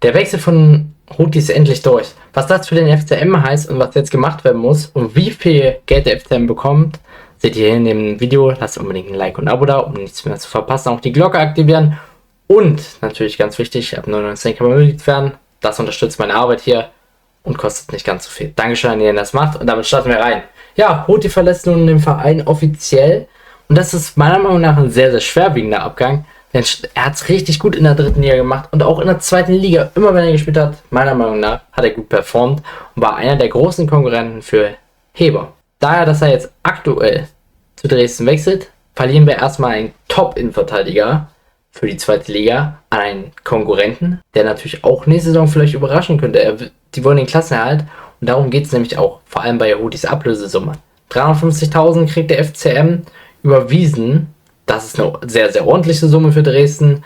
Der Wechsel von Houthi ist endlich durch. Was das für den FCM heißt und was jetzt gemacht werden muss und wie viel Geld der FCM bekommt, seht ihr hier in dem Video. Lasst unbedingt ein Like und ein Abo da, um nichts mehr zu verpassen. Auch die Glocke aktivieren und natürlich ganz wichtig, ab 99 kann man Mitglied werden. Das unterstützt meine Arbeit hier und kostet nicht ganz so viel. Dankeschön an jeden, der das macht, und damit starten wir rein. Ja, Houthi verlässt nun den Verein offiziell und das ist meiner Meinung nach ein sehr, sehr schwerwiegender Abgang. Denn er hat es richtig gut in der dritten Liga gemacht und auch in der zweiten Liga, immer wenn er gespielt hat, meiner Meinung nach, hat er gut performt und war einer der großen Konkurrenten für Heber. Daher, dass er jetzt aktuell zu Dresden wechselt, verlieren wir erstmal einen Top-Innenverteidiger für die zweite Liga an einen Konkurrenten, der natürlich auch nächste Saison vielleicht überraschen könnte. Die wollen den Klassenerhalt und darum geht es nämlich auch, vor allem bei Houthis Ablösesumme. 350.000 kriegt der FCM überwiesen. Das ist eine sehr, sehr ordentliche Summe für Dresden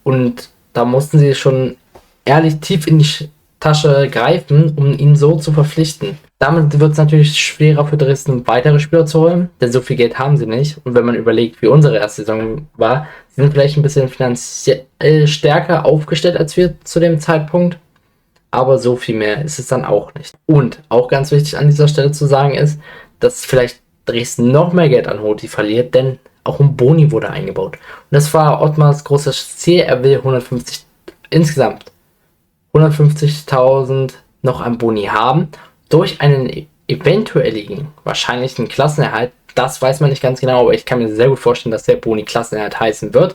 und da mussten sie schon ehrlich tief in die Tasche greifen, um ihn so zu verpflichten. Damit wird es natürlich schwerer für Dresden, weitere Spieler zu holen, denn so viel Geld haben sie nicht. Und wenn man überlegt, wie unsere erste Saison war, sie sind vielleicht ein bisschen finanziell stärker aufgestellt als wir zu dem Zeitpunkt, aber so viel mehr ist es dann auch nicht. Und auch ganz wichtig an dieser Stelle zu sagen ist, dass vielleicht Dresden noch mehr Geld an Houthi verliert, denn auch ein Boni wurde eingebaut. Und das war Ottmars großes Ziel. Er will insgesamt 150.000 noch an Boni haben. Durch einen eventuellen, wahrscheinlichen Klassenerhalt. Das weiß man nicht ganz genau, aber ich kann mir sehr gut vorstellen, dass der Boni Klassenerhalt heißen wird.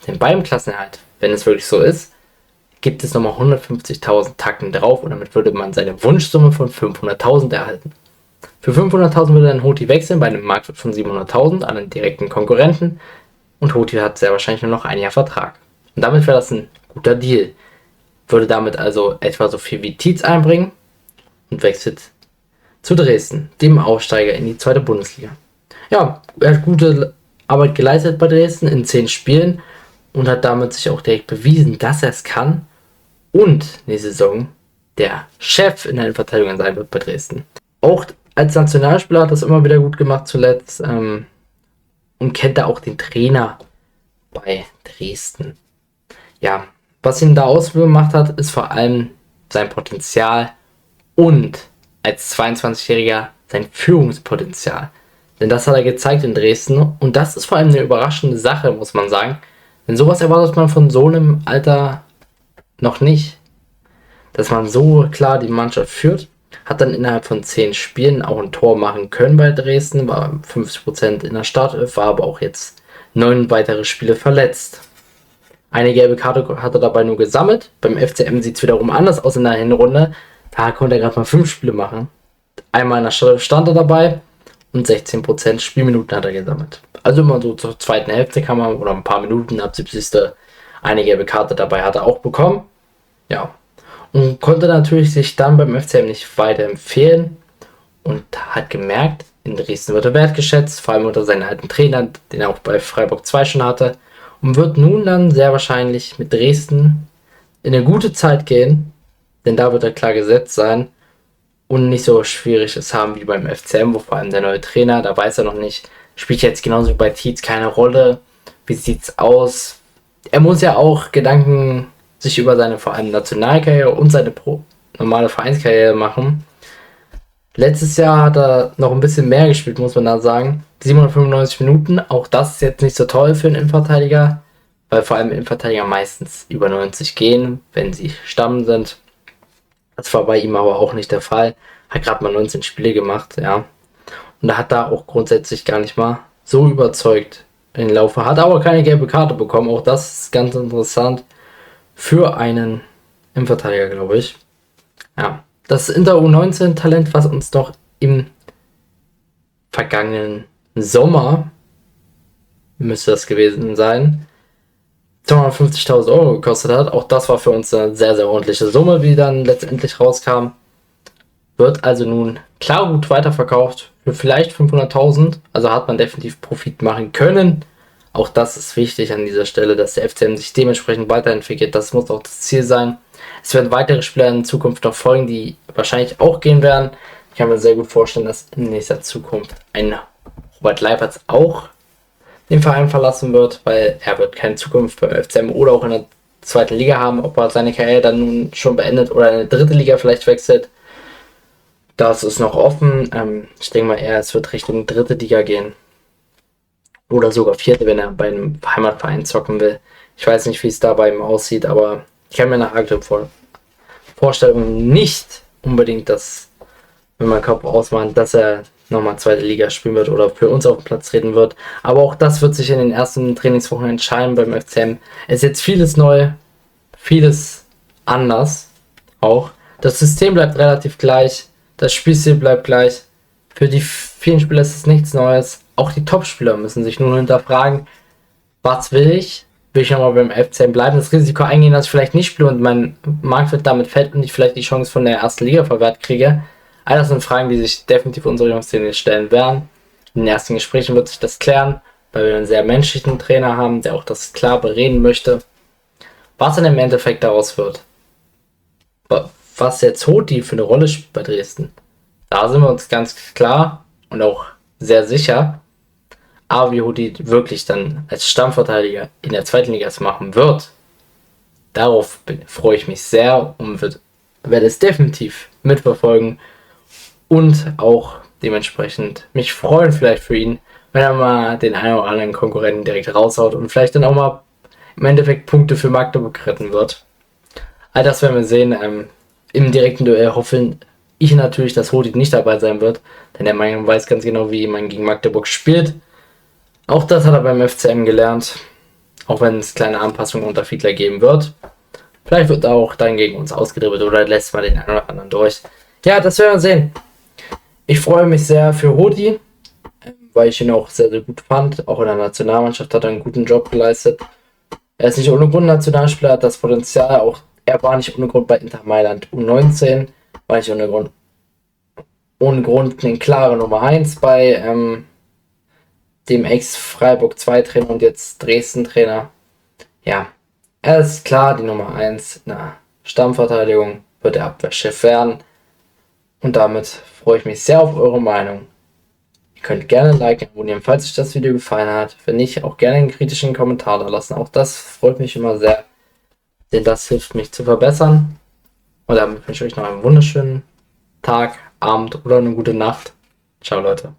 Denn beim Klassenerhalt, wenn es wirklich so ist, gibt es nochmal 150.000 Tacken drauf und damit würde man seine Wunschsumme von 500.000 erhalten. Für 500.000 würde dann Houthi wechseln bei einem Marktwert von 700.000 an einen direkten Konkurrenten und Houthi hat sehr wahrscheinlich nur noch ein Jahr Vertrag. Und damit wäre das ein guter Deal. Würde damit also etwa so viel wie Tietz einbringen und wechselt zu Dresden, dem Aufsteiger in die zweite Bundesliga. Ja, er hat gute Arbeit geleistet bei Dresden in 10 Spielen und hat damit sich auch direkt bewiesen, dass er es kann und nächste Saison der Chef in der Innenverteidigung sein wird bei Dresden. Auch als Nationalspieler hat das immer wieder gut gemacht zuletzt und kennt da auch den Trainer bei Dresden. Ja, was ihn da ausgemacht hat, ist vor allem sein Potenzial und als 22-Jähriger sein Führungspotenzial. Denn das hat er gezeigt in Dresden und das ist vor allem eine überraschende Sache, muss man sagen. Denn sowas erwartet man von so einem Alter noch nicht. Dass man so klar die Mannschaft führt. Hat dann innerhalb von 10 Spielen auch ein Tor machen können bei Dresden, war 50% in der Startelf, war aber auch jetzt 9 weitere Spiele verletzt. Eine gelbe Karte hat er dabei nur gesammelt. Beim FCM sieht es wiederum anders aus in der Hinrunde. Da konnte er gerade mal 5 Spiele machen. Einmal in der Startelf stand er dabei und 16% Spielminuten hat er gesammelt. Also immer so zur zweiten Hälfte kann man, oder ein paar Minuten ab 70. eine gelbe Karte dabei hat er auch bekommen. Ja. Und konnte natürlich sich dann beim FCM nicht weiterempfehlen und hat gemerkt, in Dresden wird er wertgeschätzt, vor allem unter seinen alten Trainern, den er auch bei Freiburg 2 schon hatte, und wird nun dann sehr wahrscheinlich mit Dresden in eine gute Zeit gehen, denn da wird er klar gesetzt sein und nicht so schwierig es haben wie beim FCM, wo vor allem der neue Trainer, da weiß er noch nicht, spielt jetzt genauso wie bei Tietz keine Rolle, wie sieht's aus, er muss ja auch Gedanken sich über seine vor allem Nationalkarriere und seine normale Vereinskarriere machen. Letztes Jahr hat er noch ein bisschen mehr gespielt, muss man da sagen. 795 Minuten, auch das ist jetzt nicht so toll für einen Innenverteidiger, weil vor allem Innenverteidiger meistens über 90 gehen, wenn sie Stamm sind. Das war bei ihm aber auch nicht der Fall. Hat gerade mal 19 Spiele gemacht, ja. Und er hat da auch grundsätzlich gar nicht mal so überzeugt in den Laufe. Hat aber keine gelbe Karte bekommen, auch das ist ganz interessant. Für einen Innenverteidiger, glaube ich. Ja, das Inter U19-Talent, was uns doch im vergangenen Sommer, müsste das gewesen sein, 250.000 Euro gekostet hat. Auch das war für uns eine sehr, sehr ordentliche Summe, wie dann letztendlich rauskam. Wird also nun klar gut weiterverkauft für vielleicht 500.000. Also hat man definitiv Profit machen können. Auch das ist wichtig an dieser Stelle, dass der FCM sich dementsprechend weiterentwickelt. Das muss auch das Ziel sein. Es werden weitere Spieler in Zukunft noch folgen, die wahrscheinlich auch gehen werden. Ich kann mir sehr gut vorstellen, dass in nächster Zukunft ein Robert Leipertz auch den Verein verlassen wird, weil er wird keine Zukunft beim FCM oder auch in der zweiten Liga haben, ob er seine Karriere dann nun schon beendet oder in eine dritte Liga vielleicht wechselt. Das ist noch offen. Ich denke mal eher, es wird Richtung dritte Liga gehen. Oder sogar vierte, wenn er beim Heimatverein zocken will. Ich weiß nicht, wie es da bei ihm aussieht, aber ich kann mir nach aktuellen Vorstellungen nicht unbedingt das mit meinem Kopf ausmalen, dass er nochmal zweite Liga spielen wird oder für uns auf dem Platz treten wird. Aber auch das wird sich in den ersten Trainingswochen entscheiden beim FCM. Es ist jetzt vieles neu, vieles anders auch. Das System bleibt relativ gleich, das Spielstil bleibt gleich. Für die vielen Spieler ist es nichts Neues. Auch die Top-Spieler müssen sich nun hinterfragen, was will ich? Will ich nochmal beim FCM bleiben, das Risiko eingehen, dass ich vielleicht nicht spiele und mein Marktwert damit fällt und ich vielleicht die Chance von der ersten Liga verwehrt kriege? All das sind Fragen, die sich definitiv unsere Jungs stellen werden. In den ersten Gesprächen wird sich das klären, weil wir einen sehr menschlichen Trainer haben, der auch das klar bereden möchte. Was dann im Endeffekt daraus wird, was jetzt Hoti für eine Rolle spielt bei Dresden, da sind wir uns ganz klar und auch sehr sicher. Aber wie Hoti wirklich dann als Stammverteidiger in der zweiten Liga machen wird, darauf freue ich mich sehr und werde es definitiv mitverfolgen und auch dementsprechend mich freuen vielleicht für ihn, wenn er mal den einen oder anderen Konkurrenten direkt raushaut und vielleicht dann auch mal im Endeffekt Punkte für Magdeburg retten wird. All das werden wir sehen. Im direkten Duell hoffe ich natürlich, dass Hoti nicht dabei sein wird, denn der Mann weiß ganz genau, wie man gegen Magdeburg spielt. Auch das hat er beim FCM gelernt, auch wenn es kleine Anpassungen unter Fiedler geben wird. Vielleicht wird er auch dann gegen uns ausgedribbelt oder lässt mal den einen oder anderen durch. Ja, das werden wir sehen. Ich freue mich sehr für Hoti, weil ich ihn auch sehr, sehr gut fand. Auch in der Nationalmannschaft hat er einen guten Job geleistet. Er ist nicht ohne Grund Nationalspieler, hat das Potenzial. Auch er war nicht ohne Grund bei Inter Mailand U19, war nicht ohne Grund eine klare Nummer 1 bei dem Ex-Freiburg 2 Trainer und jetzt Dresden Trainer. Ja, er ist klar die Nummer 1 in der Stammverteidigung, wird der Abwehrchef werden. Und damit freue ich mich sehr auf eure Meinung. Ihr könnt gerne liken, abonnieren, falls euch das Video gefallen hat. Wenn nicht, auch gerne einen kritischen Kommentar da lassen. Auch das freut mich immer sehr, denn das hilft mich zu verbessern. Und damit wünsche ich euch noch einen wunderschönen Tag, Abend oder eine gute Nacht. Ciao Leute.